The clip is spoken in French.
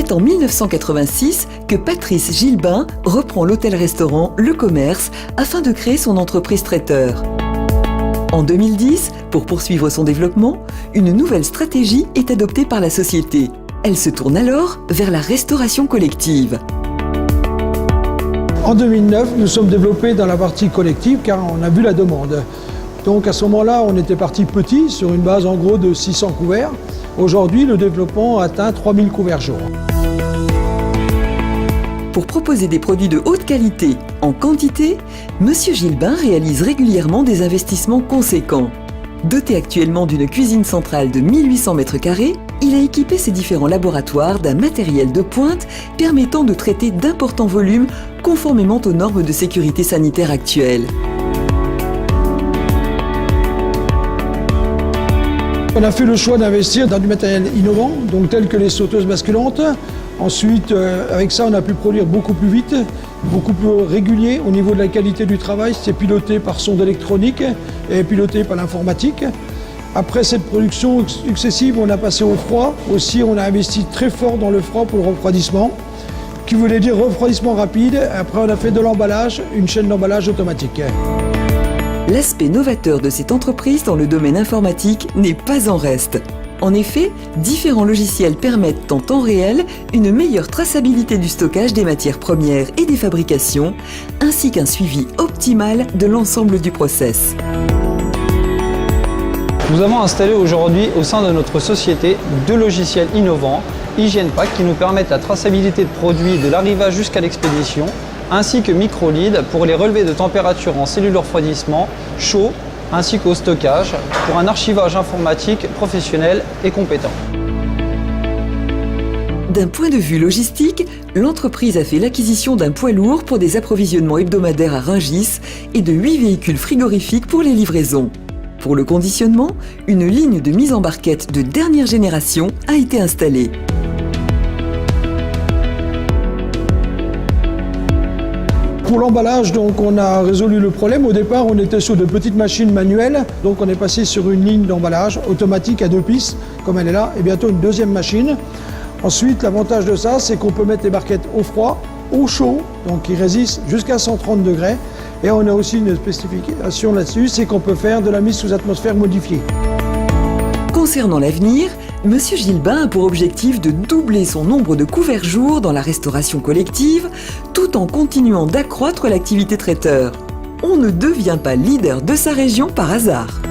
C'est en 1986 que Patrice Gilbin reprend l'hôtel-restaurant Le Commerce afin de créer son entreprise traiteur. En 2010, pour poursuivre son développement, une nouvelle stratégie est adoptée par la société. Elle se tourne alors vers la restauration collective. En 2009, nous sommes développés dans la partie collective car on a vu la demande. Donc à ce moment-là, on était parti petit sur une base en gros de 600 couverts. Aujourd'hui, le développement atteint 3000 couverts jour. Pour proposer des produits de haute qualité en quantité, M. Gilbin réalise régulièrement des investissements conséquents. Doté actuellement d'une cuisine centrale de 1800 m², il a équipé ses différents laboratoires d'un matériel de pointe permettant de traiter d'importants volumes conformément aux normes de sécurité sanitaire actuelles. On a fait le choix d'investir dans du matériel innovant, donc tel que les sauteuses basculantes. Ensuite, avec ça, on a pu produire beaucoup plus vite, beaucoup plus régulier. Au niveau de la qualité du travail, c'est piloté par sonde électronique et piloté par l'informatique. Après cette production successive, on a passé au froid. Aussi, on a investi très fort dans le froid pour le refroidissement, qui voulait dire refroidissement rapide. Après, on a fait de l'emballage, une chaîne d'emballage automatique. L'aspect novateur de cette entreprise dans le domaine informatique n'est pas en reste. En effet, différents logiciels permettent en temps réel une meilleure traçabilité du stockage des matières premières et des fabrications, ainsi qu'un suivi optimal de l'ensemble du process. Nous avons installé aujourd'hui au sein de notre société 2 logiciels innovants, HygienePack, qui nous permettent la traçabilité de produits de l'arrivage jusqu'à l'expédition, ainsi que MicroLead pour les relevés de température en cellule refroidissement chaud, ainsi qu'au stockage pour un archivage informatique professionnel et compétent. D'un point de vue logistique, l'entreprise a fait l'acquisition d'un poids lourd pour des approvisionnements hebdomadaires à Rungis et de 8 véhicules frigorifiques pour les livraisons. Pour le conditionnement, une ligne de mise en barquette de dernière génération a été installée. Pour l'emballage, donc, on a résolu le problème. Au départ, on était sur de petites machines manuelles. Donc on est passé sur une ligne d'emballage automatique à 2 pistes, comme elle est là, et bientôt une deuxième machine. Ensuite, l'avantage de ça, c'est qu'on peut mettre les barquettes au froid, au chaud, donc qui résistent jusqu'à 130 degrés. Et on a aussi une spécification là-dessus, c'est qu'on peut faire de la mise sous atmosphère modifiée. Concernant l'avenir, M. Gilbin a pour objectif de doubler son nombre de couverts jour dans la restauration collective, tout en continuant d'accroître l'activité traiteur. On ne devient pas leader de sa région par hasard.